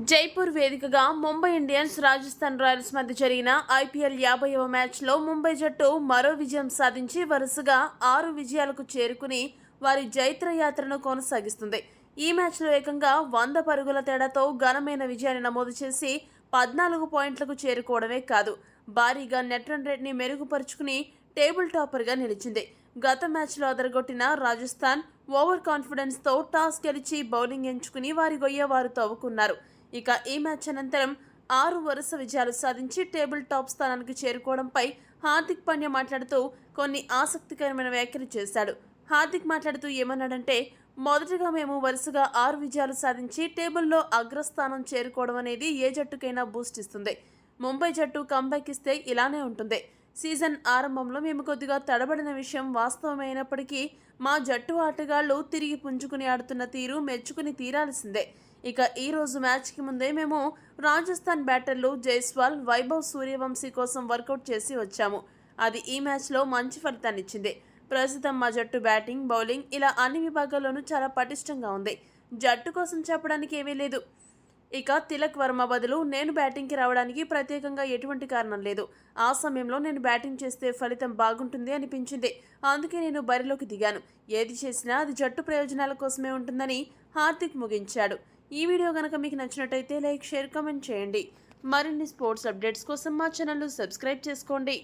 జైపూర్ వేదికగా Mumbai Indians Rajasthan Royals మధ్య జరిగిన ఐపీఎల్ 50వ మ్యాచ్లో ముంబై జట్టు మరో విజయం సాధించి వరుసగా 6 విజయాలకు చేరుకుని వారి జైత్రయాత్రను కొనసాగిస్తుంది. ఈ మ్యాచ్లో ఏకంగా 100 పరుగుల తేడాతో ఘనమైన విజయాన్ని నమోదు చేసి 14 పాయింట్లకు చేరుకోవడమే కాదు, భారీగా నెట్ రన్ రేట్ని మెరుగుపరుచుకుని టేబుల్ టాపర్గా నిలిచింది. గత మ్యాచ్లో అదరగొట్టిన రాజస్థాన్ ఓవర్ కాన్ఫిడెన్స్తో టాస్ గెలిచి బౌలింగ్ ఎంచుకుని వారి గొయ్య వారు తవ్వుకున్నారు. ఇక ఈ మ్యాచ్ అనంతరం 6 వరుస విజయాలు సాధించి టేబుల్ టాప్ స్థానానికి చేరుకోవడంపై హార్దిక్ పాండ్యా మాట్లాడుతూ కొన్ని ఆసక్తికరమైన వ్యాఖ్యలు చేశాడు. హార్దిక్ మాట్లాడుతూ ఏమన్నాడంటే, మొదటగా మేము వరుసగా 6 విజయాలు సాధించి టేబుల్లో అగ్రస్థానం చేరుకోవడం అనేది ఏ జట్టుకైనా బూస్ట్ ఇస్తుంది. ముంబై జట్టు కంబ్యాక్ ఇస్తే ఇలానే ఉంటుంది. సీజన్ ఆరంభంలో మేము కొద్దిగా తడబడిన విషయం వాస్తవమైనప్పటికీ మా జట్టు ఆటగాళ్లు తిరిగి పుంజుకుని ఆడుతున్న తీరు మెచ్చుకుని తీరాల్సిందే. ఇక ఈ రోజు మ్యాచ్కి ముందే మేము రాజస్థాన్ బ్యాటర్లు జైస్వాల్, వైభవ్ సూర్యవంశీ కోసం వర్కౌట్ చేసి వచ్చాము. అది ఈ మ్యాచ్లో మంచి ఫలితాన్ని ఇచ్చింది. ప్రస్తుతం మా జట్టు బ్యాటింగ్, బౌలింగ్ ఇలా అన్ని విభాగాల్లోనూ చాలా పటిష్టంగా ఉంది. జట్టు కోసం చెప్పడానికి ఏమీ లేదు. ఇక తిలక్ వర్మ బదులు నేను బ్యాటింగ్కి రావడానికి ప్రత్యేకంగా ఎటువంటి కారణం లేదు. ఆ సమయంలో నేను బ్యాటింగ్ చేస్తే ఫలితం బాగుంటుంది అనిపించింది. అందుకే నేను బరిలోకి దిగాను. ఏది చేసినా అది జట్టు ప్రయోజనాల కోసమే ఉంటుందని హార్దిక్ ముగించాడు. ఈ వీడియో కనుక మీకు నచ్చినట్టయితే లైక్, షేర్, కామెంట్ చేయండి. మరిన్ని స్పోర్ట్స్ అప్డేట్స్ కోసం మా ఛానల్ను సబ్స్క్రైబ్ చేసుకోండి.